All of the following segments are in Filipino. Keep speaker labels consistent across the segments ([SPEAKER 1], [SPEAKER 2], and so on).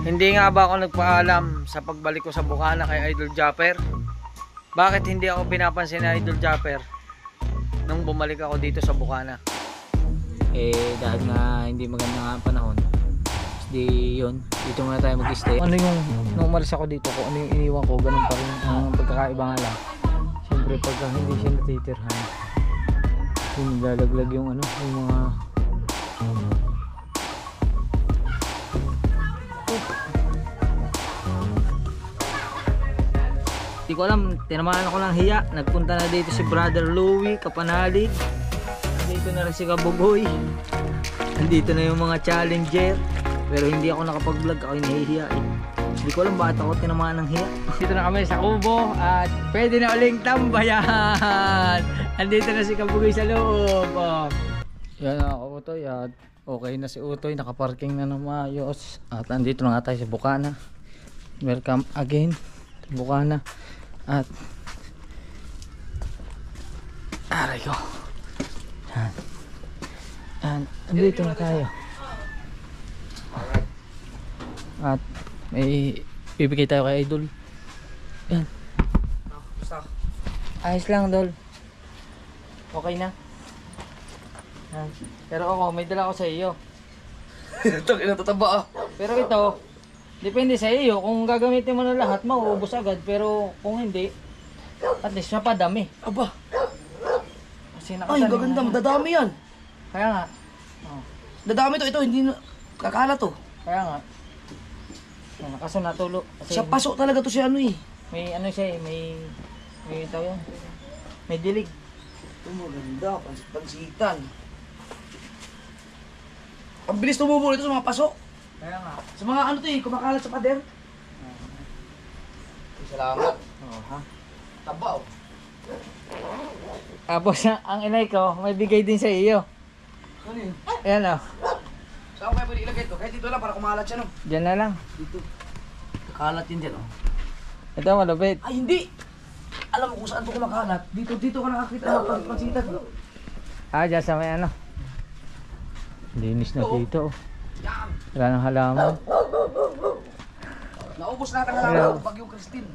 [SPEAKER 1] Hindi nga ba ako nagpaalam sa pagbalik ko sa Bukana kay Idol Japper? Bakit hindi ako pinapansin ni Idol Japper nung bumalik ako dito sa Bukana?
[SPEAKER 2] Dahil nga hindi maganda nga ang panahon, di yun, dito muna tayo mag-stay. Ano yung, nung umalis ako dito, kung ano yung iniwan ko, ganun pa rin ang pagkakaiba nga lang. Siyempre pagka hindi siya natitirhan, yung naglalaglag yung ano, yung mga hindi ko alam, tinamaan ako ng hiya. Nagpunta na dito si Brother Louie Kapanalig. Dito na rin si Kabugoy. Andito na yung mga challenger. Pero hindi ako nakapag-vlog, ako yung nahihiya eh. Hindi ko alam bakit ako tinamaan ng hiya.
[SPEAKER 1] Dito na kami sa Kubo at pwede na uling tambayan. Andito na si Kabugoy sa loob. Oh.
[SPEAKER 2] Yan ako Utoy at okay na si Utoy, nakaparking na ng maayos. At andito na nga tayo sa Bukana. Welcome again sa Bukana. At aray ko. Yan. Andito na tayo. At may bibigay tayo kay Idol. Yan. Ayos lang, Dol. Okay na. Yan. Pero ako, may dala ko sa iyo.
[SPEAKER 1] Ito, inatataba ah.
[SPEAKER 2] Pero ito, depende sa iyo. Kung gagamitin mo na lahat, mauubos agad. Pero kung hindi, at least mapadami.
[SPEAKER 1] Aba,
[SPEAKER 2] Kasi
[SPEAKER 1] ay gaganda, madadami yan.
[SPEAKER 2] Kaya nga. Oh.
[SPEAKER 1] Dadami to, ito, hindi na, kakala to.
[SPEAKER 2] Kaya nga. Yan, kaso natulo. Kasi
[SPEAKER 1] Siya pasok talaga to si ano eh.
[SPEAKER 2] may ano siya eh, may ito yun. May dilig.
[SPEAKER 1] Ito maganda, pansitan. Ang bilis tumubo ito sa mga pasok.
[SPEAKER 2] Kaya nga.
[SPEAKER 1] Sa mga ano to eh, kumakalat sa pader. Salamat.
[SPEAKER 2] Oh, ha?
[SPEAKER 1] Taba oh.
[SPEAKER 2] Tapos ang inay ko, may bigay din sa iyo.
[SPEAKER 1] Ano yun?
[SPEAKER 2] Ayan o.
[SPEAKER 1] Saan ko kaya pwede ilagay ito? Kahit dito lang para kumalat siya no?
[SPEAKER 2] Diyan na lang.
[SPEAKER 1] Dito. Kalat yun dyan oh.
[SPEAKER 2] Ito malupit.
[SPEAKER 1] Ay hindi! Alam mo kung saan ito kumakalat? Dito ka nakakita ng pansitan.
[SPEAKER 2] Ah, dyan sa may ano. Linis na dito.
[SPEAKER 1] Yan!
[SPEAKER 2] Wala nang halaman.
[SPEAKER 1] Naubos natin ang halaman ng Bagyong Christine.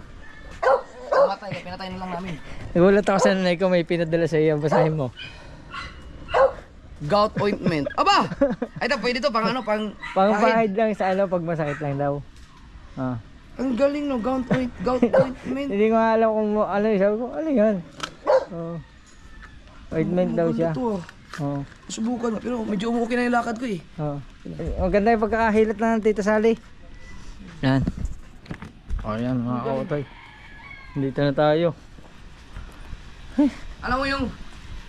[SPEAKER 1] Namatay, pinatay na lang namin.
[SPEAKER 2] Nagulat ako sa nanay ko, may pinadala sa iyo. Basahin mo.
[SPEAKER 1] Gout ointment. Aba! Ay ito, pwede to pang ano, pang
[SPEAKER 2] Pangpahid lang sa ano, pag masakit lang daw. Ah.
[SPEAKER 1] Ang galing no, gout ointment.
[SPEAKER 2] Hindi ko nga alam kung ano yun. Sabi ko, ano yan? Oh. Ointment daw siya.
[SPEAKER 1] Ito,
[SPEAKER 2] Oh.
[SPEAKER 1] subukan mo, pero medyo okay na yung lakad ko eh.
[SPEAKER 2] Oh. Maganda yung pagkakahilat na ng Tita Sally. Yan. O yan mga kautoy. Dito na tayo.
[SPEAKER 1] Alam mo yung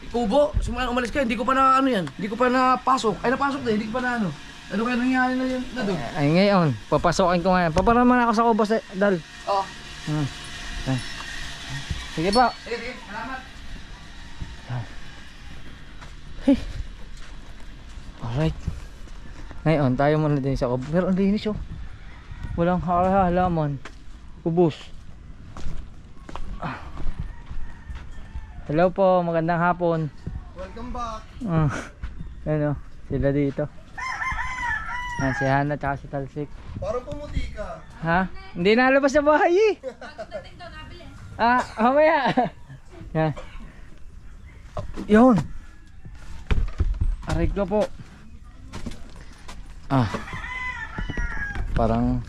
[SPEAKER 1] kubo, simula umalis ka, hindi ko pa na ano yan, hindi ko pa napasok. Ay napasok na, hindi ko pa na ano. Ano kaya nangyari na yun na doon?
[SPEAKER 2] Ay ngayon, papasokin ko ngayon. Paparaman ako sa kubos Dal.
[SPEAKER 1] Oo.
[SPEAKER 2] Sige pa.
[SPEAKER 1] Sige, salamat.
[SPEAKER 2] Alright. Ngayon, tayo muna din sa kubos. Pero ang linis oh. Walang halaman. Kubos. Hello po, magandang hapon.
[SPEAKER 1] Welcome back.
[SPEAKER 2] Ano, sila dito. Yan, si Hana at si Talsik.
[SPEAKER 1] Parang pumuti ka.
[SPEAKER 2] Ha? Hindi nalabas sa bahay eh. Mamaya. Yan. Yun. Aray ko po. Parang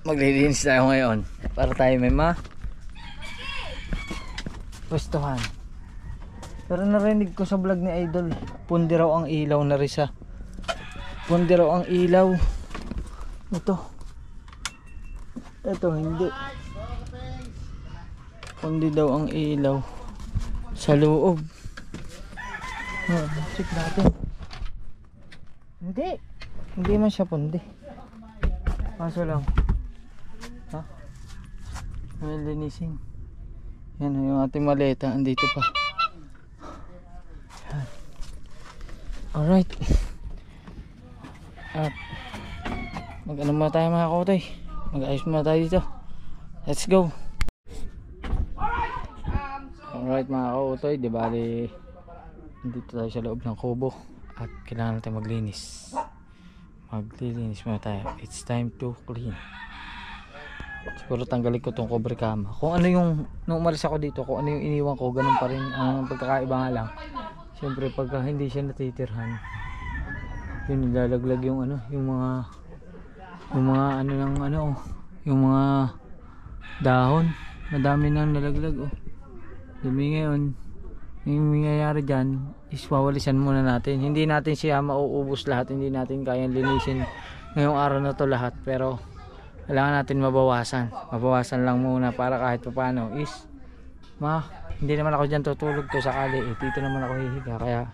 [SPEAKER 2] maglilinis tayo ngayon. Para tayo may pwestuhan. Pero narinig ko sa vlog ni Idol, pundi raw ang ilaw na risa. Pundi raw ang ilaw. Ito hindi. Pundi daw ang ilaw sa loob. Check natin. Hindi man siya pundi. Kaso lang may linisin. Yan yung ating maleta, andito pa. Yan. Alright. At mag-ano muna tayo mga kautoy. Mag-ayos muna tayo dito. Let's go. Alright mga kautoy, di bali dito tayo sa loob ng kubo at kailangan natin maglinis. Maglilinis muna tayo. It's time to clean. Siguro tanggalin ko tong cobre cama. Kung ano yung nung umalis ako dito, kung ano yung iniwan ko, ganun pa rin. Ang pagkakaiba nga lang, siyempre pagka hindi siya natitirhan, yun nilalaglag yung ano, yung mga ano ng ano, yung mga dahon. Madami nang nalaglag oh. Dumi ngayon. Yung nangyayari dyan is wawalisan muna natin. Hindi natin siya mauubos lahat, hindi natin kayang linisin ngayong araw na to lahat, pero kailangan natin mabawasan lang muna para kahit paano is hindi naman ako dyan tutulog to sakali dito naman ako hihiga, kaya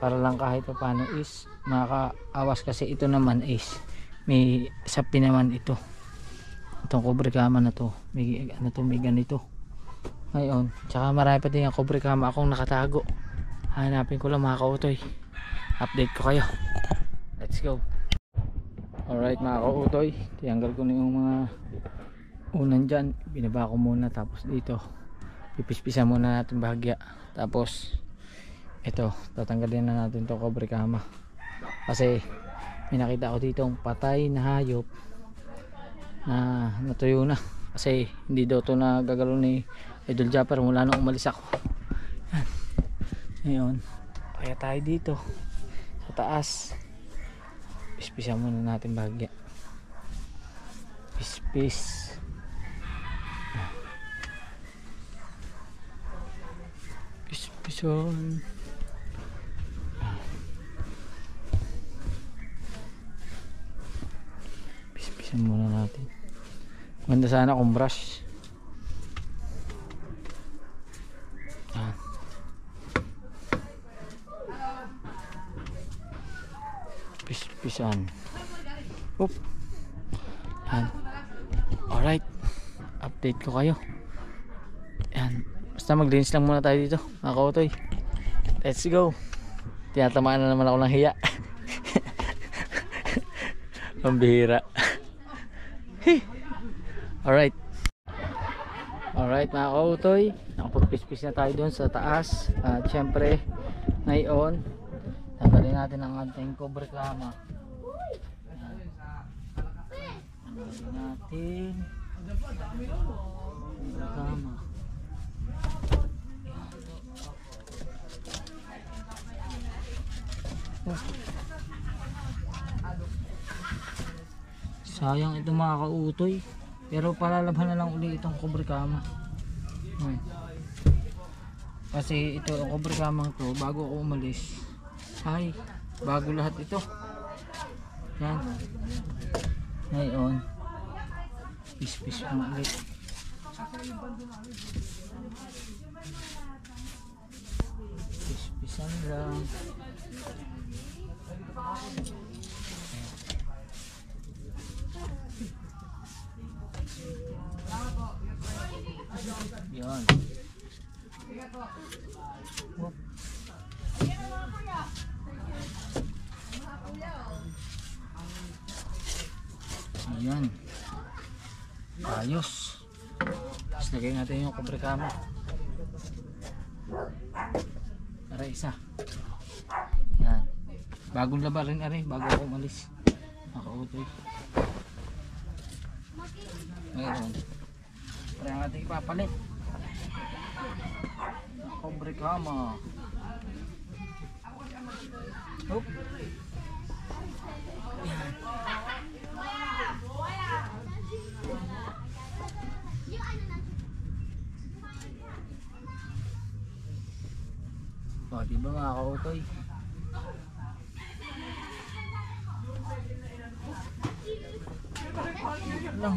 [SPEAKER 2] para lang kahit paano is makaawas, kasi ito naman is may sapi naman itong cobre cama na to, may ganito ngayon, tsaka marami pa din yung cobre cama akong nakatago. Hanapin ko lang mga kautoy, update ko kayo, let's go. Alright mga kautoy, tiyanggal ko na yung mga unan dyan, binaba ko muna, tapos dito pipispisan muna natin bahagya, tapos ito tatanggalin na natin itong cobre cama kasi may nakita ko dito patay na hayop na natuyo na, kasi hindi daw ito nagagalaw ni Idol Japper mula nung umalis ako. Yan. Ngayon kaya tayo dito sa taas, pispisan muna natin bahagya, pispis. Pispison. Pispisan muna natin. Ganda sana kung brush. Pispisan. Oop. Yan. Alright, update ko kayo. Yan, basta maglinis lang muna tayo dito mga kautoy, let's go. Tinatamaan na naman ako ng hiya. Ang bihira. Alright mga kautoy, nakapagpispis na tayo dun sa taas. At syempre ngayon tanggalin natin ang ating cobre cama. Tanggalin natin cobre cama. Sayang ito mga kautoy, pero palalabhan na lang ulit itong cobre cama. Kasi ito ang cobre cama to, bago ako umalis ay bago lahat ito. Yan. Ngayon pispis mo ulit. Pispisan lang. Yan. Ayan, ayos. Tapos lagay natin yung cobre cama para isa. Yan, bagong laba rin ari, bago ako umalis nakautoy. Ngayon para ang ating ipapalit cobre cama. Oop. O, diba mga kautoy? Lang.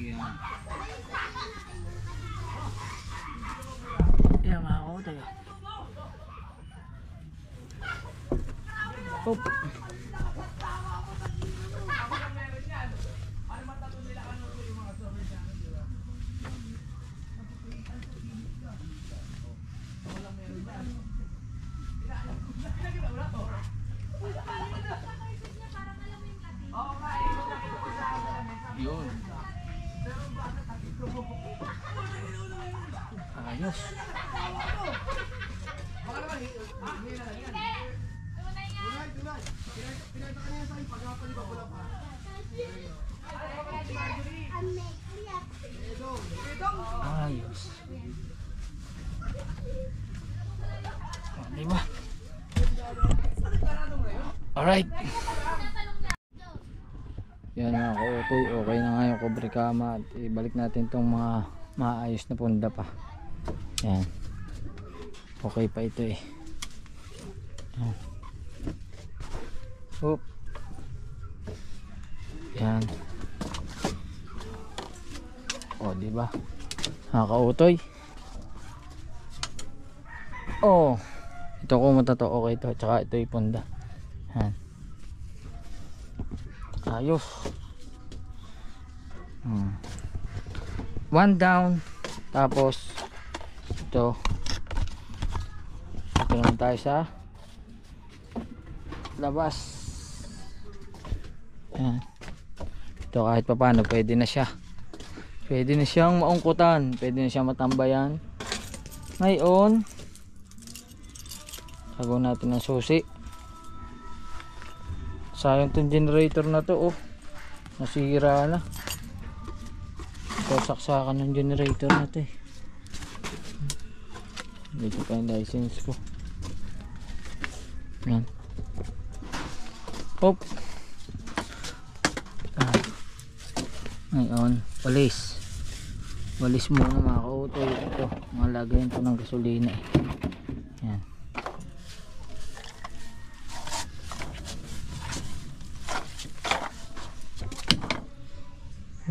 [SPEAKER 2] Yan. Yan mga kautoy. Oop. Yun. Ayos. Ayos. Oh, diba? Alright. Yan mga kautoy, okay na nga yung cobre kama at ibalik natin tong mga maayos na punda pa. Yan. Okay pa ito eh. Yan. Oop. Yan. O, diba? Nakakautoy. Oh. Ito ko matato okay ito. Tsaka ito yung punda. Yan. Ayos. One down. Tapos ito. Ito naman tayo sa labas. Yan. Ito kahit pa paano pwede na siya. Pwede na siyang maungkutan. Pwede na siyang matambayan. Ngayon tagaw natin ng susi. Sayang tong generator na to, oh. Nasira na. Ito saksakan ng generator na to eh. Dito pa yung license ko. Yan. Hop. Ngayon, walis. Walis muna mga kautoy. Ito, mga lagayan to ng gasolina eh. Yan.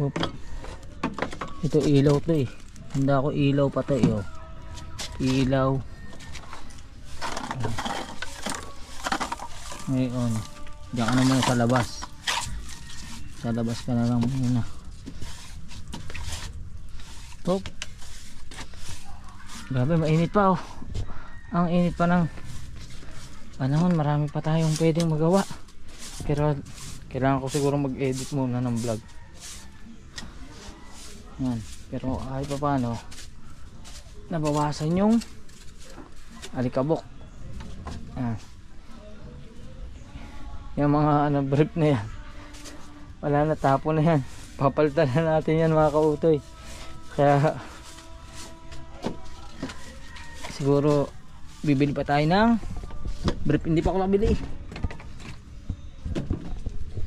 [SPEAKER 2] Hop. Ito ilaw to eh. Hindi ako ilaw pa to eh. Oh. Ilaw. Ngayon, diyan ka naman sa labas. Sa labas ka na lang muna. Hop. Grabe, mainit pa oh. Ang init pa ng panahon. Marami pa tayong pwedeng magawa. Pero kailangan ko siguro mag-edit muna ng vlog. Yan. Pero kahit pa paano nabawasan yung alikabok. Yung mga brief na yan wala na, tapo na yan. Papalitan na natin yan mga kautoy. Kaya siguro bibili pa tayo ng brief. Hindi pa ako nabili.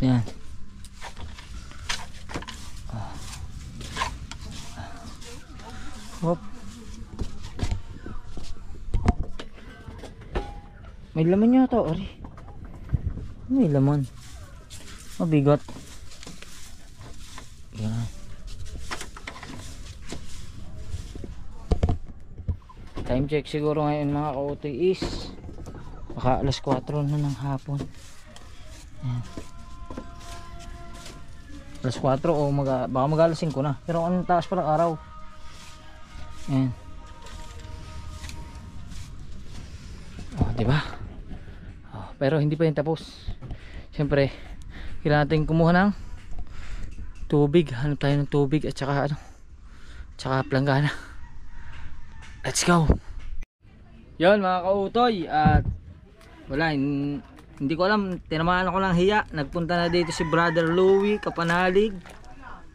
[SPEAKER 2] Yan. Hop. May laman yata, ori. May laman. Mabigat. Yan. Time check siguro ngayon mga kautoy is baka alas 4 na ng hapon. Yan. Alas 4 o baka mag alas 5 na. Pero anong taas pa ng araw. Yan. Oh, diba? Oh, pero hindi pa yung tapos. Siyempre, kailangan natin kumuha ng tubig. Hanap tayo ng tubig at saka ano? Tsaka planggana. Let's go. Yon mga kautoy, at wala, hindi ko alam, tinamaan ako ng hiya. Nagpunta na dito si Brother Louie Kapanalig.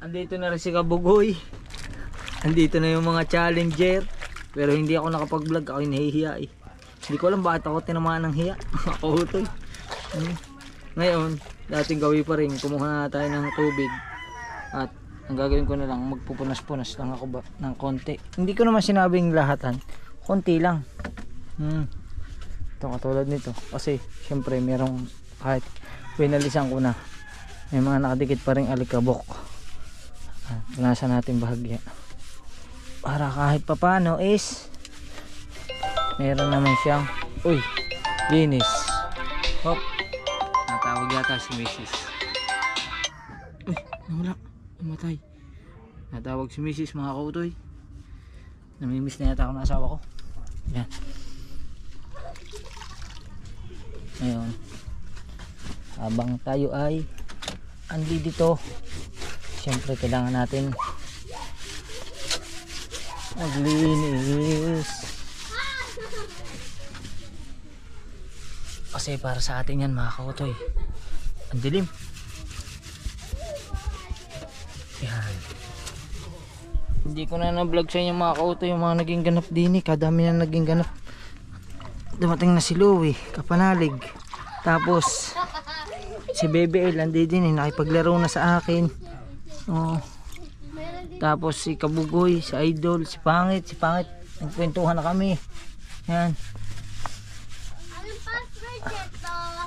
[SPEAKER 2] Andito na rin si Kabugoy. Andito na yung mga challenger. Pero hindi ako nakapag-vlog, ako yung nahihiya eh. Hindi ko alam bakit ako tinamaan ng hiya. Kautoy. Ngayon, dating gawin pa rin, kumuha na tayo ng tubig. At ang gagawin ko na lang, magpupunas-punas lang ako ng konti. Hindi ko naman sinabing lahatan, konti lang. Ito katulad nito. Kasi syempre merong, kahit pinalisan ko na, may mga nakadikit pa rin alikabok. Punasan natin bahagya para kahit papano is meron naman siyang linis. Hop. Natawag yata si Mrs. Nawala, namatay. Natawag si Mrs. mga kautoy. Namimiss na yata ako ng asawa ko. Yan. Ngayon, habang tayo ay andi dito, siyempre kailangan natin maglinis. kasi para sa atin yan mga kautoy. Ang dilim. Yan. Hindi ko na na-vlog sa inyo mga kautoy yung mga naging ganap din eh. Kadami na naging ganap. Dumating na si Louie, kapanalig. Tapos si Baby El nandito din eh, nakipaglaro na sa akin. Oh. Tapos si Kabugoy, si Idol, si Pangit, nagkwentuhan na kami. Yan.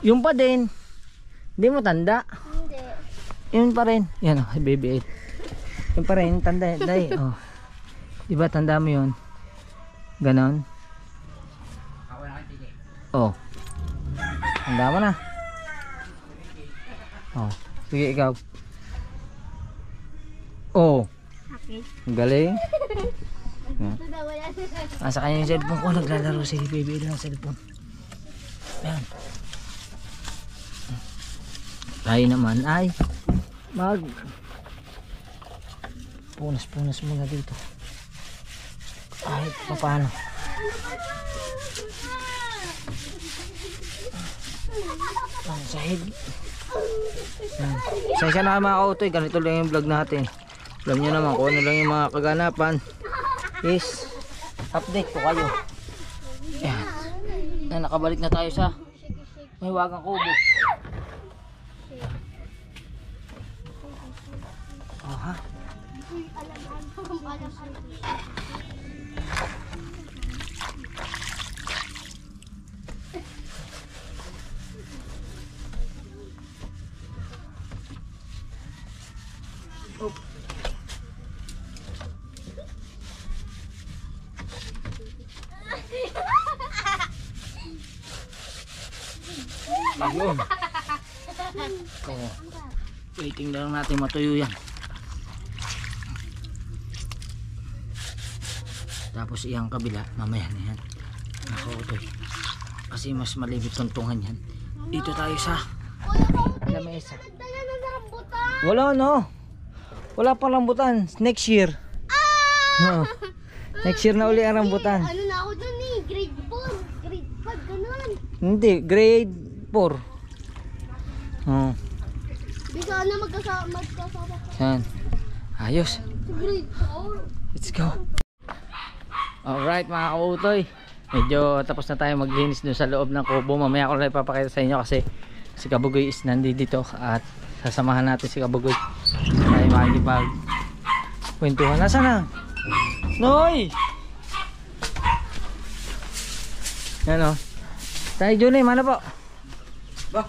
[SPEAKER 2] Yung pa din. Hindi mo tanda.
[SPEAKER 3] Hindi.
[SPEAKER 2] Yun pa rin. Yan si Baby El. Yun pa rin, tanda. Day. Oh. Diba tanda mo yun? Ganon. Oh. Tanda mo na. Oh. Sige ikaw. Oh. Ang galing. Asa kanya yung cellphone ko. Naglalaro si Baby El ng cellphone. Yan. Tayo naman ay mag punas muna dito kahit paano. Ang sahig. Sensya na mga kautoy, ganito lang yung vlog natin. Alam nyo naman kung ano lang yung mga kaganapan is update ko kayo. Yan. Na nakabalik na tayo sa may wagang kubo. Aha. Ayun. Oh. Waiting na lang natin matuyo yan. Tapos iyang kabila mamaya na yan. Nakautoy. Kasi mas malibit tuntungan yan. Dito tayo sa lamesa. Wala no. Wala pang rambutan. Next year. No. Next year na uli ang rambutan.
[SPEAKER 3] Ano na ako dun eh, grade 4, grade 5, ganun.
[SPEAKER 2] Hindi, grade 4. Oh.
[SPEAKER 3] Di sana magkasama ko.
[SPEAKER 2] Yan. Ayos.
[SPEAKER 3] Grade 4.
[SPEAKER 2] Let's go. Alright mga kautoy. Medyo tapos na tayo maglinis dun sa loob ng kubo. Mamaya ko lang ipapakita sa inyo kasi si Kabugoy is nandito at sasamahan natin si Kabugoy. Tayo makikipag kwentuhan. Nasaan na? Noy! Yan o. Tayo Junay, mana po?
[SPEAKER 4] Ba?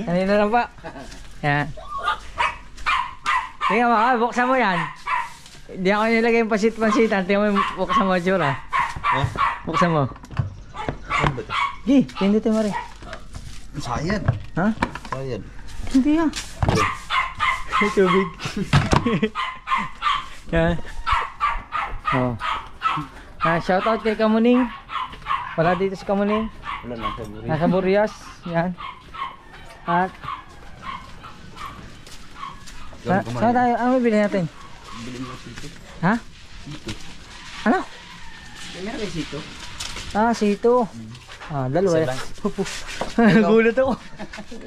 [SPEAKER 2] Kanina lang pa. Yan. Tingnan mo, buksan mo yan. Hindi ako nilagay yung pansitan. Tingnan mo yung buksan mo, Jura.
[SPEAKER 4] Oh?
[SPEAKER 2] Buksan mo.
[SPEAKER 4] Ano ba ito?
[SPEAKER 2] Gi, pindutin mo rin.
[SPEAKER 4] Sayad.
[SPEAKER 2] Ha?
[SPEAKER 4] Sayad.
[SPEAKER 2] Hindi ah. May tubig. Yan. Oh. Shout out kay Kamuning. Wala dito si Kamuning.
[SPEAKER 4] Wala lang sa buri.
[SPEAKER 2] Nasa Burias. Yan. At saan tayo? Ano bibili natin?
[SPEAKER 4] Bili mo sito.
[SPEAKER 2] Ha?
[SPEAKER 4] Sito.
[SPEAKER 2] Ano?
[SPEAKER 4] Meron kayo sito?
[SPEAKER 2] Ah, sito. Ah, dalawa yan. Gulat ako.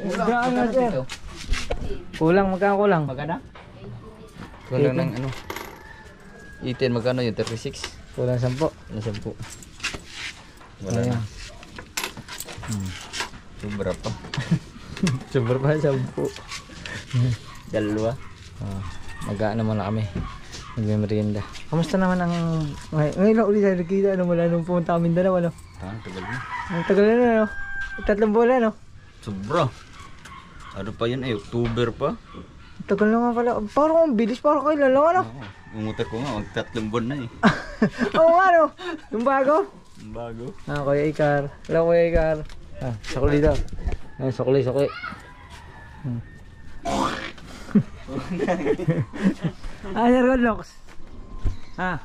[SPEAKER 2] Kulang na sir. Kulang, magkano kulang?
[SPEAKER 4] Magana? Kulang ng ano? 18, magkano yun? 36?
[SPEAKER 2] Kulang 10.
[SPEAKER 4] Ano 10? Wala na. Sobra pa.
[SPEAKER 2] Sobra pa 10.
[SPEAKER 4] Dalawa.
[SPEAKER 2] Mag-ano muna kami. Magme-merienda. Kamusta naman ang ngayon lang ulit tayo nakita ano mula nung pumunta kami Mindanao ano?
[SPEAKER 4] Tagal na.
[SPEAKER 2] Ang tagal na no? 3 buwan no?
[SPEAKER 4] Sobra. Ano pa yun? October pa?
[SPEAKER 2] Ang tagal na nga pala. Parang ang bilis, parang kailan lang ano?
[SPEAKER 4] Oo. Umutar ko nga, 3 buwan na eh.
[SPEAKER 2] Oo nga no? Yung bago?
[SPEAKER 4] Bago.
[SPEAKER 2] Ah, Kuya Ikar. Hello Kuya Ikar. Ah, sukli daw. Ah, sukli. Ah, Sir Godlox. Ah.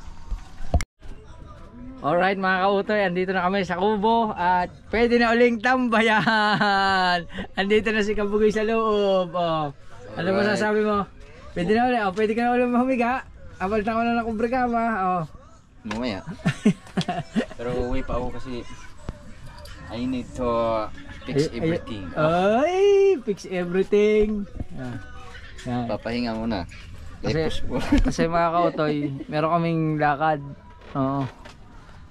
[SPEAKER 2] Alright mga kautoy, andito na kami sa kubo at pwede na uling tambayan. Andito na si Kabugoy sa loob. Oh. Ano ba sasabi mo? Pwede na ulit. Oh, pwede ka na ulit mahumiga. Abalitan ko na ng kubre kama. Oh.
[SPEAKER 4] Mamaya. Pero uwi pa ako kasi I need to fix everything.
[SPEAKER 2] Ay, fix everything. Yan.
[SPEAKER 4] Papahinga muna.
[SPEAKER 2] Kasi mga kautoy, meron kaming lakad. Oo.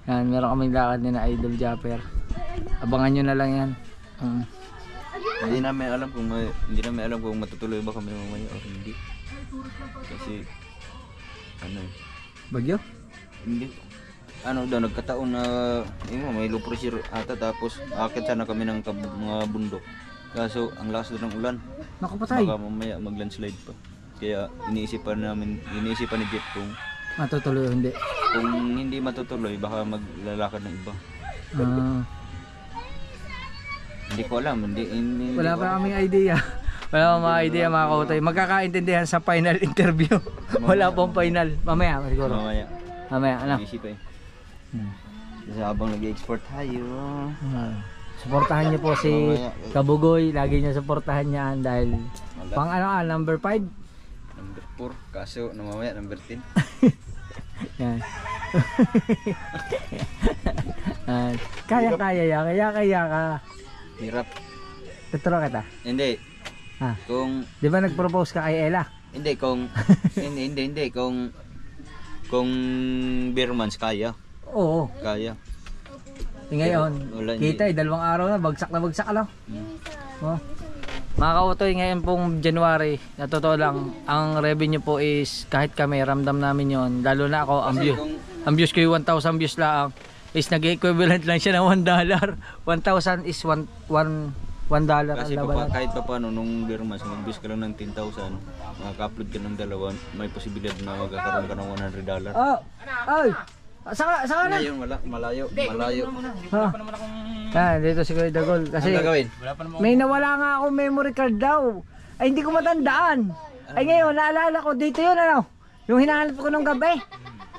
[SPEAKER 2] Yan, meron kaming lakad ni na Idol Japper. Abangan nyo na lang yan.
[SPEAKER 4] Hindi namin alam kung matutuloy ba kami mamaya o hindi. Kasi ano eh.
[SPEAKER 2] Bagyo?
[SPEAKER 4] Hindi. Ano daw nagkataon na may low pressure ata tapos akit sana kami ng mga bundok. Kaso ang lakas daw ng ulan.
[SPEAKER 2] Naku, patay.
[SPEAKER 4] Baka mamaya mag-landslide pa. Kaya iniisipan ni Jeff kung
[SPEAKER 2] Matutuloy o hindi.
[SPEAKER 4] kung hindi matutuloy baka maglalakad ng iba. Hindi ko alam, hindi
[SPEAKER 2] Wala pa kaming idea. Wala pa mga idea mga kautoy. Magkakaintindihan sa final interview. Wala pong final. Mamaya siguro. Mamaya ano?
[SPEAKER 4] Busy pa eh. Kasi habang nag-export tayo.
[SPEAKER 2] Suportahan niyo po si Kabugoy. Lagi niyo suportahan niyan dahil pang number 5.
[SPEAKER 4] Number 4, kaso mamaya number 10.
[SPEAKER 2] Yan. Kaya ka.
[SPEAKER 4] Hirap.
[SPEAKER 2] Tuturo kita.
[SPEAKER 4] Hindi. Kung
[SPEAKER 2] Di ba nag-propose ka kay Ella?
[SPEAKER 4] hindi kung hindi kung Beermans kaya.
[SPEAKER 2] Oo.
[SPEAKER 4] Kaya.
[SPEAKER 2] Ngayon,
[SPEAKER 4] Wala,
[SPEAKER 2] kita 2 araw na bagsak ano? Oh. Mga kautoy, ngayon pong January, na totoo lang, ang revenue po is kahit kami ramdam namin yon, lalo na ako, ang views ko yung 1,000 views lang, is nag-equivalent lang siya ng $1. 1,000 is $1
[SPEAKER 4] Kasi
[SPEAKER 2] ang labanan.
[SPEAKER 4] kahit pa paano nung Beermans mag-views ka lang ng 10,000, makaka-upload ka ng 2, may posibilidad na magkakaroon ka ng $100.
[SPEAKER 2] Oh! Ay! Saka na!
[SPEAKER 4] Ngayon malayo.
[SPEAKER 2] Dito si Kuya Dagol. Kasi
[SPEAKER 4] Ang gagawin?
[SPEAKER 2] may nawala nga ako memory card daw. Ay hindi ko matandaan. Ay ngayon naalala ko dito yun ano. Yung hinahanap ko nung gabi.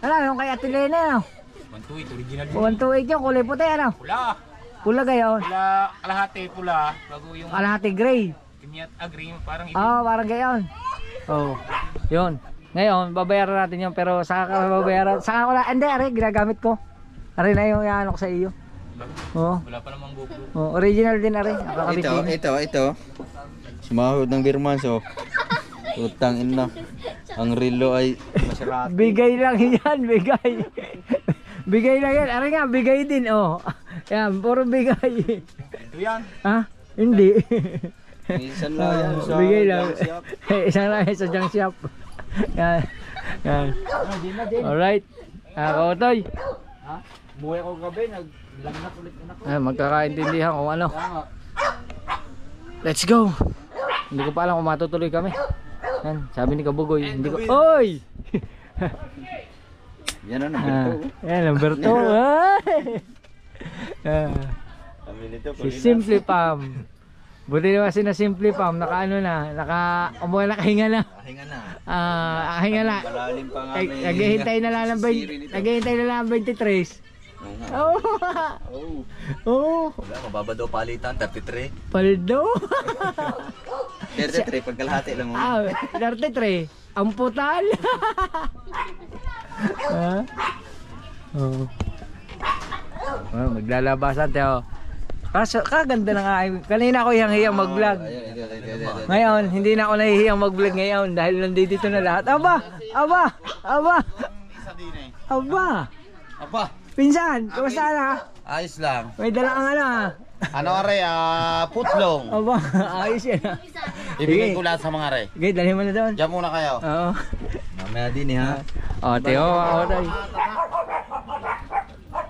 [SPEAKER 2] Yung kay Ate Lena ano.
[SPEAKER 5] 128 original.
[SPEAKER 2] 128 yung kulay puti ano. Pula gayon.
[SPEAKER 5] Kalahati pula. Bago yung
[SPEAKER 2] Kalahati gray.
[SPEAKER 5] kimyat green parang
[SPEAKER 2] Parang gayon. Oh. Yun. Ngayon babayaran natin yun pero saka ka babayaran. Saka ko na hindi are ginagamit ko. Are na yung ano ko sa iyo.
[SPEAKER 5] wala pa namang GoPro.
[SPEAKER 2] Original din are.
[SPEAKER 4] Ito. Sumahod ng Beermans utang ina. Ang relo ay Maserati.
[SPEAKER 2] Bigay lang yan, bigay. Bigay lang yan. Are nga, bigay din oh. Yan, puro bigay.
[SPEAKER 5] Ito yan.
[SPEAKER 2] Ha? Hindi.
[SPEAKER 4] Minsan lang yan sa
[SPEAKER 2] Bigay lang.
[SPEAKER 4] junk shop.
[SPEAKER 2] Isang lang yan sa junk shop. Yan. Yan. Alright. Kautoy.
[SPEAKER 5] Buhay ko gabi, naglangat ulit anak ko.
[SPEAKER 2] Magkakaintindihan kung ano. Let's go. Hindi ko pa alam kung matutuloy kami. Yan, sabi ni Kabugoy. Hindi ko. Oy!
[SPEAKER 4] Yan ang number 2.
[SPEAKER 2] Yan, number 2. Si Simple Pam. Buti naman si na Simple Pam. Nakaano na. Nakahinga na.
[SPEAKER 4] Hinga na.
[SPEAKER 2] Hinga na.
[SPEAKER 4] Malalim pa nga may
[SPEAKER 2] Naghihintay na lang ng 23.
[SPEAKER 4] Oh.
[SPEAKER 2] Oo.
[SPEAKER 4] Wala, mababa daw palitan, 33.
[SPEAKER 2] Paldo.
[SPEAKER 4] 33, pagkalahati lang mo.
[SPEAKER 2] 33. Ang putal. Maglalabasan tayo. Kaso kaganda na nga. Kanina ako hiyang mag-vlog. Ngayon, hindi na ako nahihiyang mag-vlog ngayon dahil nandito na lahat. Aba. Pinsan, kumusta na?
[SPEAKER 4] Ayos lang.
[SPEAKER 2] May dala kang ano.
[SPEAKER 5] Ano are, putlong.
[SPEAKER 2] Aba, ayos yan.
[SPEAKER 5] Ibigay ko lahat sa mga are.
[SPEAKER 2] Okay, dalhin mo na doon.
[SPEAKER 5] Diyan muna kayo.
[SPEAKER 2] Oo.
[SPEAKER 4] Mamaya din ha.
[SPEAKER 2] Teo, tayo.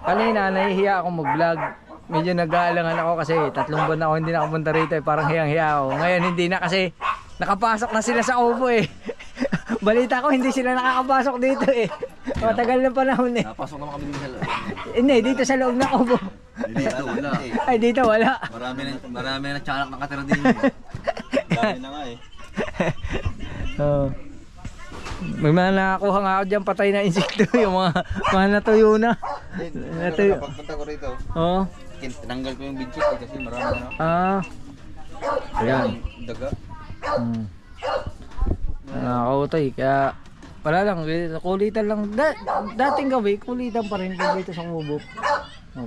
[SPEAKER 2] Kanina, nahihiya akong mag-vlog. Medyo nag-aalangan ako kasi 3 buwan na ako hindi nakapunta rito. Parang hiyang-hiya ako. Ngayon hindi na kasi nakapasok na sila sa Opo eh. Balita ko hindi sila nakakapasok dito eh. Matagal na panahon eh.
[SPEAKER 4] Napasok naman kami din sa loob.
[SPEAKER 2] Hindi, dito sa loob na Opo.
[SPEAKER 4] Dito wala.
[SPEAKER 2] Ay, dito wala.
[SPEAKER 4] Marami na tsalak nakatira din. Dami na nga eh.
[SPEAKER 2] May mga nakakuha nga ako dyan patay na insekto. Yung mga natuyo na. Natuyo.
[SPEAKER 4] Pagpunta ko rito,
[SPEAKER 2] Oo.
[SPEAKER 4] tinanggal ko yung video kasi marami na.
[SPEAKER 2] Ayan.
[SPEAKER 4] Daga.
[SPEAKER 2] Nakakautoy. Kaya wala lang. Kulitan lang. Dating gabi, kulitan pa rin dito sa Kubo.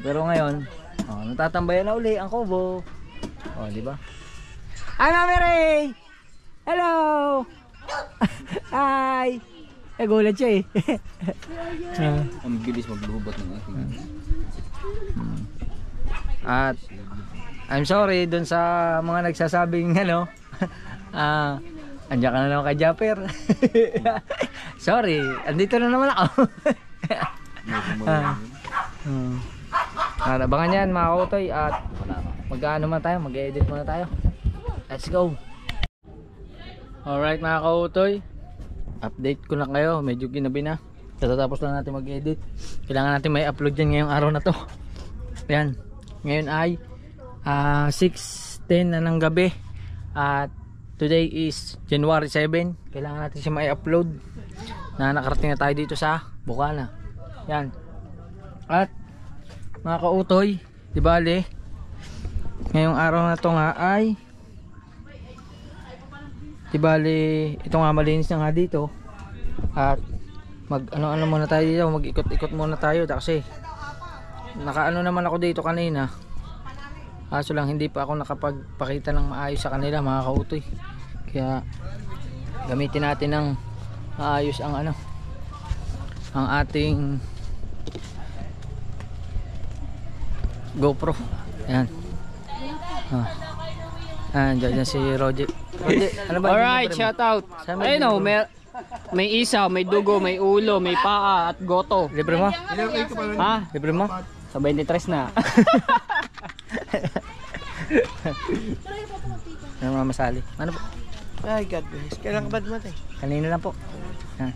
[SPEAKER 2] Pero ngayon, Oh, natatambayan na uli ang kubo. Oh, di ba? Hi, Mami Ray! Hello! Hi! Nagulat siya eh.
[SPEAKER 4] Ang bilis maglubat ng aking.
[SPEAKER 2] At I'm sorry dun sa mga nagsasabing ano, andiyan ka na naman kay Japper. Sorry, andito na naman ako. Abangan yan mga kautoy at mag-ano man tayo, mag-edit muna tayo. Let's go. Alright mga kautoy, update ko na kayo, medyo ginabi na. Tatapos lang natin mag-edit. Kailangan natin may upload yan ngayong araw na to. Yan, ngayon ay 6:10 na ng gabi at today is January 7. Kailangan natin siya may upload na nakarating na tayo dito sa Bukana. Yan. At mga kautoy, di bale ngayong araw na to nga ay di bale ito nga malinis na nga dito at mag ano muna tayo dito, mag-ikot-ikot muna tayo kasi nakaano naman ako dito kanina. Kaso lang hindi pa ako nakapagpakita ng maayos sa kanila mga kautoy. Kaya gamitin natin ng maayos ang ano, ang ating GoPro. Ayan. Diyan si Roger. Roger, ano ba?
[SPEAKER 6] Alright, shout out. Ayun o, may isaw, may dugo, may ulo, may paa at goto.
[SPEAKER 2] Libre mo?
[SPEAKER 6] Ha?
[SPEAKER 2] Libre mo?
[SPEAKER 6] Sa 23 na.
[SPEAKER 2] Ano mga masali? Ano po?
[SPEAKER 1] Ay, God bless. Kailan ka ba dumatay?
[SPEAKER 2] Kanina lang po. Yan.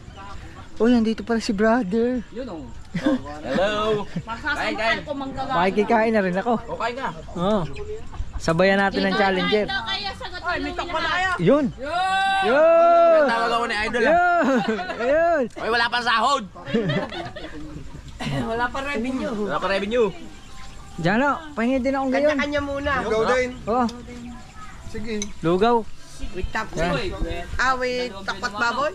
[SPEAKER 2] Oh, nandito pala si brother.
[SPEAKER 4] Hello!
[SPEAKER 2] Makikikain na rin ako.
[SPEAKER 4] Okay ka?
[SPEAKER 2] Oh. Sabayan natin ng challenger. Yun! Yun!
[SPEAKER 4] Tawag ako ni Idol.
[SPEAKER 2] Yun! Yun!
[SPEAKER 4] Oy, wala pang sahod!
[SPEAKER 1] Wala pa revenue.
[SPEAKER 4] Wala pa revenue.
[SPEAKER 2] Jano, pahingi din akong gayon.
[SPEAKER 1] Kanya muna.
[SPEAKER 5] Go din.
[SPEAKER 2] Oh,
[SPEAKER 5] Sige.
[SPEAKER 2] lugaw.
[SPEAKER 1] With tap.
[SPEAKER 2] Yan.
[SPEAKER 1] With takpat baboy.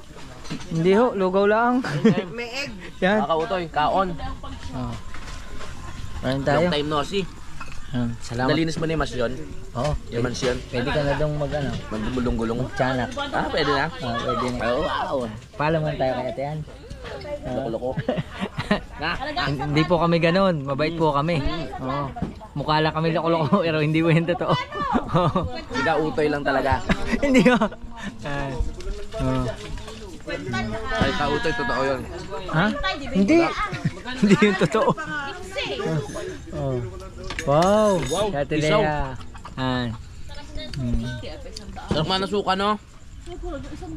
[SPEAKER 2] Hindi ho, lugaw lang.
[SPEAKER 1] May egg.
[SPEAKER 2] Yan.
[SPEAKER 4] Kakautoy, kaon.
[SPEAKER 2] Oh. Kain tayo.
[SPEAKER 4] Long time no see.
[SPEAKER 2] Yan. Salamat.
[SPEAKER 4] Nalinis mo na yung mansyon?
[SPEAKER 2] Oo.
[SPEAKER 4] Yung mansyon?
[SPEAKER 2] Pwede ka na dong mag ano,
[SPEAKER 4] Magdumulong-gulong.
[SPEAKER 2] tiyanak.
[SPEAKER 4] Ah, pwede na?
[SPEAKER 2] Pwede na.
[SPEAKER 4] Oh, wow.
[SPEAKER 2] Paalam muna tayo kaya tiyan.
[SPEAKER 4] Loko-loko.
[SPEAKER 2] Hindi po kami ganun, mabait po kami. Oo. Mukha lang kami loko-loko pero hindi po yung totoo.
[SPEAKER 4] Siga utoy lang talaga.
[SPEAKER 2] Hindi ko. Oo.
[SPEAKER 4] Ay, kautoy, totoo yun.
[SPEAKER 2] Ha? Hindi. Hindi yung totoo. Oh. Wow. Kati
[SPEAKER 4] isaw.
[SPEAKER 2] Lea.
[SPEAKER 4] Sarap nga na suka, no?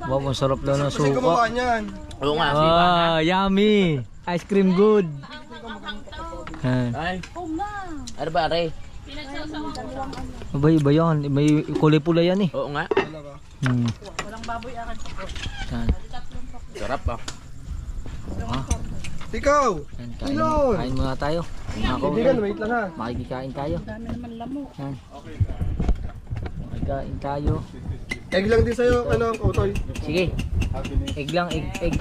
[SPEAKER 2] Wow, ang sarap daw ng
[SPEAKER 5] Kasi gumawa
[SPEAKER 2] suka.
[SPEAKER 5] niyan.
[SPEAKER 4] Oo nga, sipa.
[SPEAKER 2] Yummy. Ice cream good.
[SPEAKER 4] Ay. Ano ba, Aray?
[SPEAKER 2] Iba yan. May kulay pula yan eh.
[SPEAKER 4] Oo nga.
[SPEAKER 2] Walang baboy akan.
[SPEAKER 4] Sarap ah.
[SPEAKER 5] Ikaw.
[SPEAKER 2] Kain muna tayo.
[SPEAKER 5] Kaibigan, wait lang ha.
[SPEAKER 2] Makikikain tayo. Dami naman lamo. Makikain tayo.
[SPEAKER 5] Egg lang din sa'yo, ano, Utoy.
[SPEAKER 2] Sige. Egg lang, egg.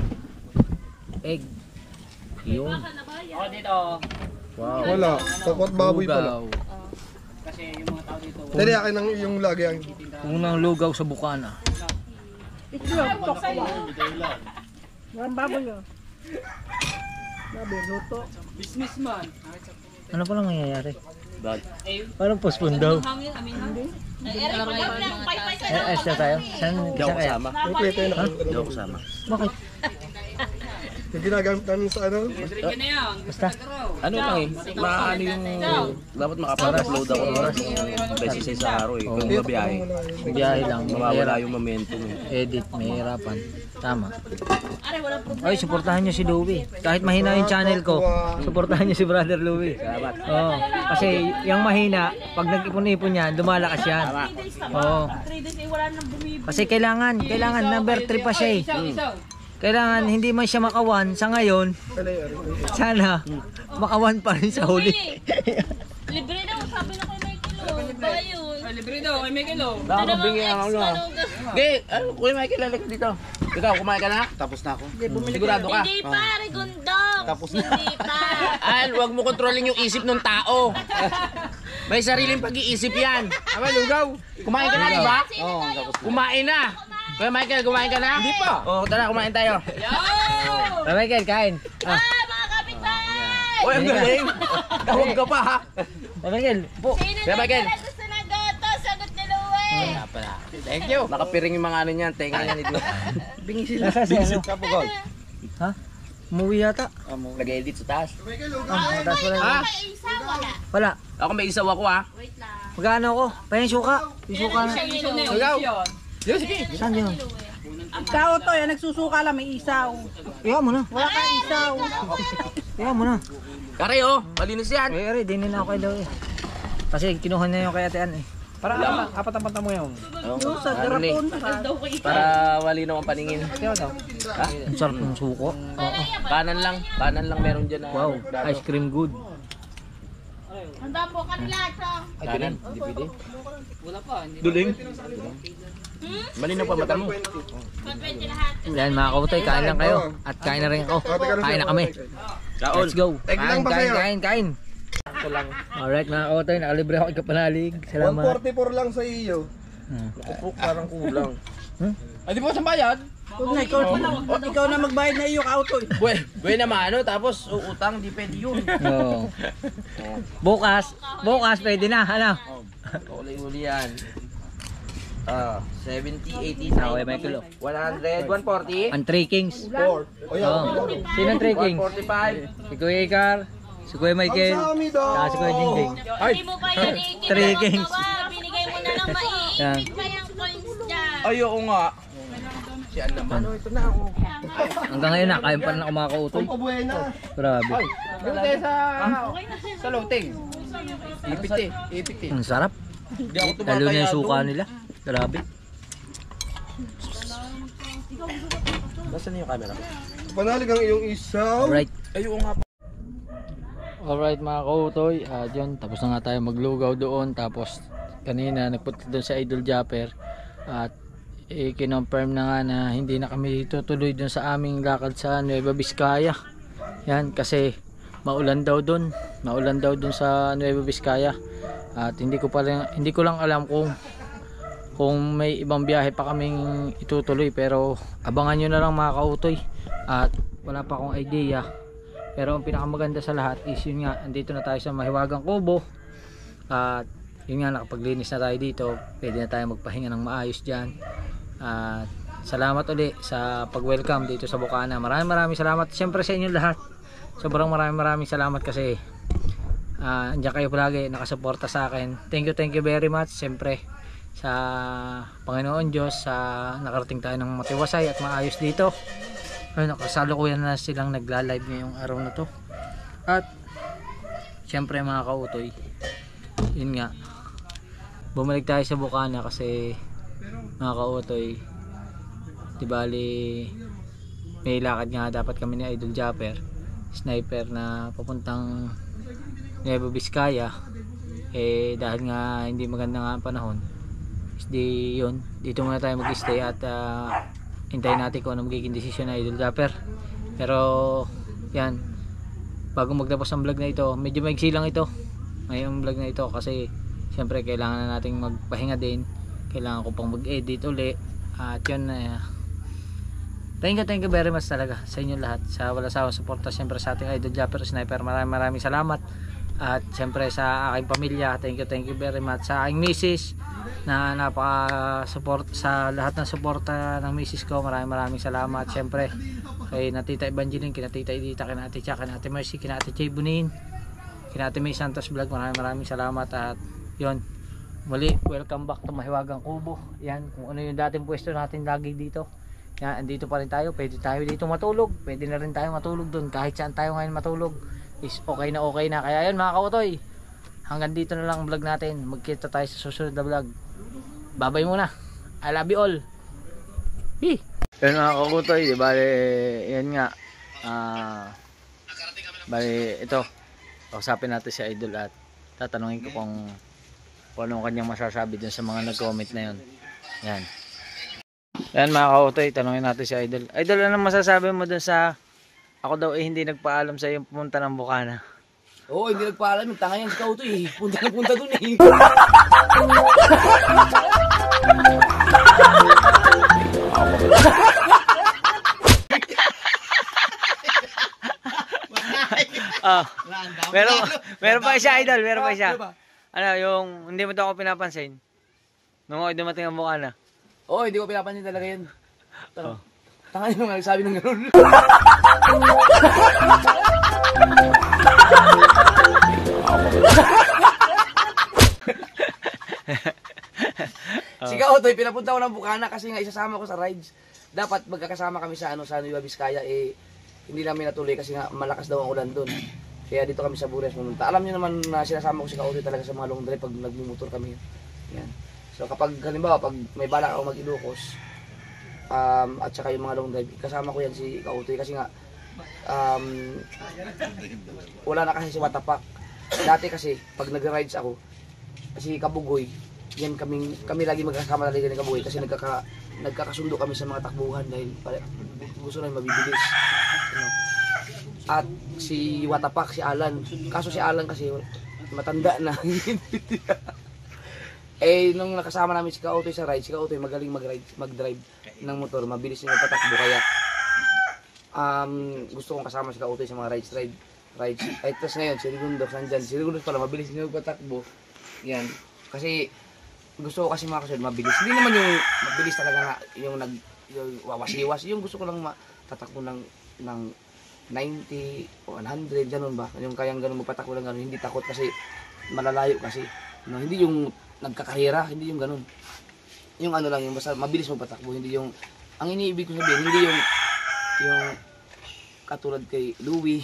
[SPEAKER 2] Egg. Yun.
[SPEAKER 6] O dito.
[SPEAKER 2] Wow.
[SPEAKER 5] Wala. Takwat baboy pala.
[SPEAKER 6] Kasi yung mga tao dito.
[SPEAKER 5] Dali, akin ang yung lagi ang...
[SPEAKER 2] Unang lugaw sa Bukana.
[SPEAKER 6] Businessman.
[SPEAKER 2] Ano pa lang nangyayari?
[SPEAKER 4] Bag.
[SPEAKER 2] Parang postpone daw. Extra tayo? Saan
[SPEAKER 4] Hindi ako
[SPEAKER 2] kaya?
[SPEAKER 4] kasama.
[SPEAKER 5] Wait, ayun ako.
[SPEAKER 4] Hindi ako kasama.
[SPEAKER 2] Bakit?
[SPEAKER 5] Yung ginagamit namin sa ano.
[SPEAKER 2] Basta.
[SPEAKER 4] Ano lang eh, maano yung... Dapat makapag-upload ako ng beses sa araw eh. Kung mabiyahe,
[SPEAKER 2] Biyahe lang.
[SPEAKER 4] mawawala yung momentum eh.
[SPEAKER 2] Edit, may hirapan. Tama. Ay, suportahan nyo si Louie. Kahit mahina yung channel ko, suportahan nyo si Brother Louie.
[SPEAKER 4] Salamat.
[SPEAKER 2] Oo. Kasi yung mahina, pag nag-ipon-ipon yan, lumalakas yan. Oo. Kasi kailangan number 3 pa siya eh. Kailangan hindi man siya makawan sa ngayon. Sana makawan pa rin sa huli.
[SPEAKER 3] Libre daw, sabi na kay Michael. Bayo.
[SPEAKER 6] Libre daw, kay Miguel.
[SPEAKER 4] Nakakabingi ang ano. Okay, ano, Kuya Michael, lalaki dito. Ikaw, kumain ka na?
[SPEAKER 5] Tapos na ako.
[SPEAKER 4] Sigurado ka?
[SPEAKER 3] Hindi pa, Rigondok.
[SPEAKER 5] Tapos
[SPEAKER 3] Hindi pa.
[SPEAKER 4] Al, huwag mo kontrolin yung isip ng tao.
[SPEAKER 7] May sariling pag-iisip yan. Aba, lugaw. Kumain ka na, di ba? Oo. Kumain na. Kuya Michael, kumain ka na? Hindi pa. Oo, tara, kumain tayo.
[SPEAKER 2] Kuya Michael, kain.
[SPEAKER 3] Ah, mga kapitbahay!
[SPEAKER 7] Uy, ang galing. Tawag ka pa, ha?
[SPEAKER 2] Kuya Michael, po.
[SPEAKER 3] Sino
[SPEAKER 7] Kuya Michael.
[SPEAKER 3] na gusto ng gato? Sagot ni Louie!
[SPEAKER 7] Thank you. Nakapiring yung mga ano niyan. Tenga niyan ito. Bingi sila.
[SPEAKER 2] Nasa si ano?
[SPEAKER 7] Kapugol.
[SPEAKER 2] Ha? Umuwi yata.
[SPEAKER 7] Nag-edit sa taas.
[SPEAKER 2] Mataas wala.
[SPEAKER 7] Ha?
[SPEAKER 3] May isa, wala.
[SPEAKER 2] Wala.
[SPEAKER 7] Ako may isaw ako, ha?
[SPEAKER 3] Wait lang.
[SPEAKER 2] Magkano ako? Pahin suka. Yung suka na.
[SPEAKER 7] Lugaw. Yo, sige.
[SPEAKER 2] Saan yun?
[SPEAKER 8] Ikaw to, yan nagsusuka lang, may isaw.
[SPEAKER 2] Iyan mo na.
[SPEAKER 8] Wala kang isaw.
[SPEAKER 2] Iyan mo na.
[SPEAKER 7] Kare, oh. Malinis yan.
[SPEAKER 2] Ay, ari, dinin na ako kay daw eh. Kasi kinuha na yung kay Ate Ann eh.
[SPEAKER 5] Para apat-apat mo yun.
[SPEAKER 8] Yung sa garapon.
[SPEAKER 7] Para malinaw ang paningin.
[SPEAKER 2] Ang sarap ng suko. Oo.
[SPEAKER 7] Kanan lang meron dyan na.
[SPEAKER 2] Wow, ice cream good.
[SPEAKER 3] Handa po kanila, chong.
[SPEAKER 7] Kanan, hindi pwede.
[SPEAKER 6] Wala pa. Hindi
[SPEAKER 7] Duling. Malinaw pa mata mo.
[SPEAKER 3] 120 lahat.
[SPEAKER 2] Yan mga kautoy, kain lang kayo. At kain na rin ako. Kain na kami. Let's go. Kain. Alright mga kautoy, nakalibre ako ikapanalig. Salamat.
[SPEAKER 9] 144 lang sa iyo. Parang kulang.
[SPEAKER 7] Di ba sa bayad?
[SPEAKER 8] Huwag na, ikaw na magbayad na iyo ka-auto.
[SPEAKER 7] Buhay naman ano, tapos uutang, di pwede yun.
[SPEAKER 2] Oo. Bukas pwede na. Ano?
[SPEAKER 7] Uli-uli yan. 70, 80,
[SPEAKER 2] Okay, may kilo.
[SPEAKER 7] 100, 140.
[SPEAKER 2] Ang 3 Kings.
[SPEAKER 9] Oh, yan.
[SPEAKER 2] Oo. Sino ang 3 Kings?
[SPEAKER 7] 145.
[SPEAKER 2] Si Kuya Icar, si Kuya Michael, saka si Kuya Jingjing.
[SPEAKER 3] Hindi mo pa yan iikip.
[SPEAKER 2] Three Kings.
[SPEAKER 3] Binigay mo na lang maiipit pa yung coins dyan.
[SPEAKER 7] Ayoko nga. Si Ann naman. Ito na ako.
[SPEAKER 2] Hanggang ngayon nakain pa rin ako mga kautoy.
[SPEAKER 9] Pabuena.
[SPEAKER 2] Grabe.
[SPEAKER 7] Yung tayo sa loting. Ipit eh.
[SPEAKER 2] Ang sarap.
[SPEAKER 7] Hindi ako
[SPEAKER 2] Lalo na yung
[SPEAKER 7] tumataya
[SPEAKER 2] suka
[SPEAKER 7] doon.
[SPEAKER 2] nila. Grabe.
[SPEAKER 7] Nasaan na yung camera?
[SPEAKER 9] Panalig ang iyong isaw.
[SPEAKER 2] Alright.
[SPEAKER 7] Ayoko nga.
[SPEAKER 2] Alright mga kautoy, dyan, tapos na nga tayo maglugaw doon. Tapos kanina nagpunta doon sa Idol Japper at i-confirm na nga na hindi na kami tutuloy doon sa aming lakad sa Nueva Vizcaya. Yan kasi maulan daw doon sa Nueva Vizcaya. At hindi ko lang alam kung may ibang biyahe pa kaming itutuloy, pero abangan nyo na lang mga kautoy. At wala pa akong idea. Pero ang pinakamaganda sa lahat is yun nga, andito na tayo sa Mahiwagang Kubo. At yun nga, nakapaglinis na tayo dito. Pwede na tayo magpahinga ng maayos dyan. At salamat uli sa pag-welcome dito sa Bukana. Maraming salamat siyempre sa inyo lahat. Sobrang maraming salamat kasi andyan kayo palagi nakasuporta sa akin. Thank you very much siyempre sa Panginoon Diyos sa nakarating tayo ng matiwasay at maayos dito. Ayun, nakasalukuyan na silang nagla-live ngayong araw na to. At siyempre mga kautoy, yun nga, bumalik tayo sa Bukana kasi mga kautoy, di bali may lakad nga dapat kami ni Idol Japper Sniper na papuntang Nueva Vizcaya. Dahil nga hindi maganda nga ang panahon, yun, dito muna tayo mag-stay at hintayin natin kung ano magiging desisyon na Idol Japper. Pero yan, bago magtapos ang vlog na ito, medyo maigsi lang ito ngayong vlog na ito kasi siyempre kailangan na nating magpahinga din, kailangan ko pang mag-edit uli. At yun, thank you very much talaga sa inyo lahat sa wala sawang suporta siyempre sa ating Idol Japper Sniper. Maraming salamat. At siyempre sa aking pamilya, thank you very much. Sa aking misis na napaka-support sa lahat ng suporta ng misis ko, maraming salamat. Siyempre kay Natita Evangeline, kina Tita Edita, kina Ate Cha, kina Ate Mercy, kina Ate Chay Bunin, kina Ate May Santos Vlog, maraming salamat. At yun, muli, welcome back to Mahiwagang Kubo. Yan, kung ano yung dating pwesto natin lagi dito. Yan, andito pa rin tayo, pwede tayo dito matulog, pwede na rin tayo matulog doon, kahit saan tayo ngayon matulog is okay na. Kaya yun mga kautoy, hanggang dito na lang ang vlog natin. Magkita tayo sa susunod na vlog. Babay muna, I love you all. Yun mga kautoy, di bale yan nga, bale ito, kausapin natin si Idol at tatanungin ko kung anong kanyang masasabi dun sa mga nag-comment na yun. Yan mga kautoy, tanungin natin si Idol. Idol, anong masasabi mo dun sa ako daw hindi nagpaalam sa iyo pumunta ng Bukana?
[SPEAKER 7] Oo, hindi nagpaalam. Yung tanga yan si Kautoy. Punta na punta dun eh.
[SPEAKER 1] Ah, meron pa isa, idol, meron pa isa. Ano, yung hindi mo to ako pinapansin. Nung ako dumating ang mukha na.
[SPEAKER 7] Oo, hindi ko pinapansin talaga yun. Tanga yun nga nagsabi ng gano'n. Si Kautoy, pinapunta ko ng Bukana kasi nga isasama ko sa rides. Dapat magkakasama kami sa sa Nueva Vizcaya, hindi namin natuloy kasi nga malakas daw ang ulan doon. Kaya dito kami sa Burias pumunta. Alam niyo naman na sinasama ko si Kautoy talaga sa mga long drive pag nagmumotor kami. Yan. So kapag halimbawa pag may balak ako mag-Ilocos, at saka yung mga long drive, kasama ko yan si Kautoy kasi nga wala na kasi si Watapak. Dati kasi pag nag-rides ako, si Kabugoy, yan kami lagi magkasama talaga ni Kabugoy kasi nagkakasundo kami sa mga takbuhan dahil gusto namin mabibilis. At si Watapak, si Alan, kaso si Alan kasi matanda na. Nung nakasama namin si Kautoy sa ride, si Kautoy magaling mag-drive ng motor, mabilis niya patakbo kaya gusto kong kasama si Kautoy sa mga rides. Ay, tapos ngayon, si Rigundos nandyan. Si Rigundos pala, mabilis niya patakbo. Yan. Kasi gusto ko kasi mga kasunod, mabilis. Hindi naman yung mabilis talaga na yung wawasiwas. Yung gusto ko lang tatakbo ng 90 o 100, ganun ba? Yung kayang ganun magpatakbo ng ganun, hindi takot kasi malalayo kasi. No, hindi yung nagkakahira, hindi yung ganun. Yung ano lang, yung basta mabilis magpatakbo, hindi yung, ang iniibig ko sabihin, hindi yung katulad kay Louie.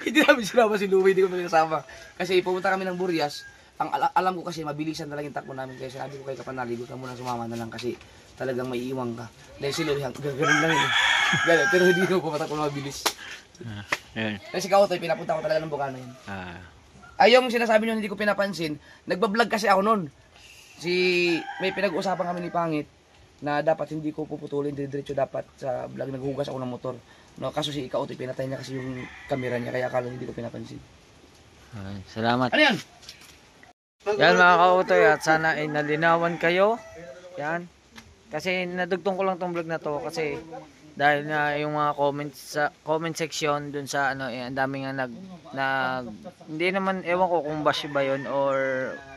[SPEAKER 7] Hindi namin sinama si Louie, hindi ko namin kasama. Kasi pumunta kami ng Burias, alam ko kasi mabilisan talaga yung takbo namin. Kaya sinabi ko kay Kapanali, huwag ka muna sumama na lang kasi talagang may iwang ka. Dahil si Louie, gano'n lang yun. Gano'n, pero hindi ko pumatakbo na mabilis. Kasi si Kautoy, pinapunta ko talaga ng Bukana yun. Ay, yung sinasabi nyo hindi ko pinapansin, nagbablog kasi ako nun. May pinag-uusapan kami ni Pangit na dapat hindi ko puputulin, diretso dapat sa vlog, naghugas ako ng motor. No, kaso si Kautoy, pinatay niya kasi yung camera niya, kaya akala hindi ko pinapansin.
[SPEAKER 1] Salamat.
[SPEAKER 7] Ano yan?
[SPEAKER 1] Yan mga Kautoy, at sana ay nalinawan kayo. Yan. Kasi nadugtong ko lang tong vlog na to kasi dahil na yung mga comments sa comment section dun sa ang daming hindi naman ewan ko kung bash ba yun or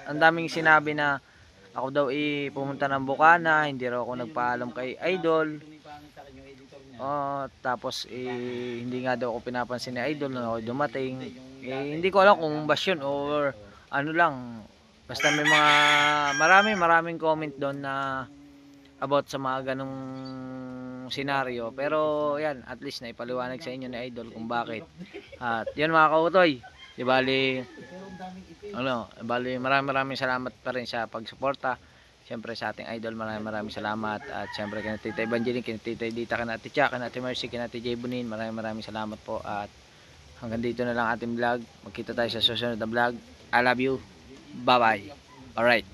[SPEAKER 1] ang daming sinabi na ako daw pumunta ng Bukana, hindi raw ako nagpaalam kay Idol. Tapos hindi nga daw ako pinapansin ni Idol nung ako dumating. Hindi ko alam kung bash yun or ano lang. Basta may mga maraming comment doon na about sa mga ganong senaryo. Pero yan, at least naipaliwanag sa inyo ni Idol kung bakit. At yan mga Kautoy, bali maraming salamat pa rin sa pagsuporta. Siyempre sa ating Idol, maraming salamat. At siyempre kina Tita Evangeline, kina Tita Edita, kina Ticha, kina Mercy, kina J Bonin, maraming salamat po. At hanggang dito na lang ating vlog. Magkita tayo sa susunod na vlog. I love you. Bye bye. Alright.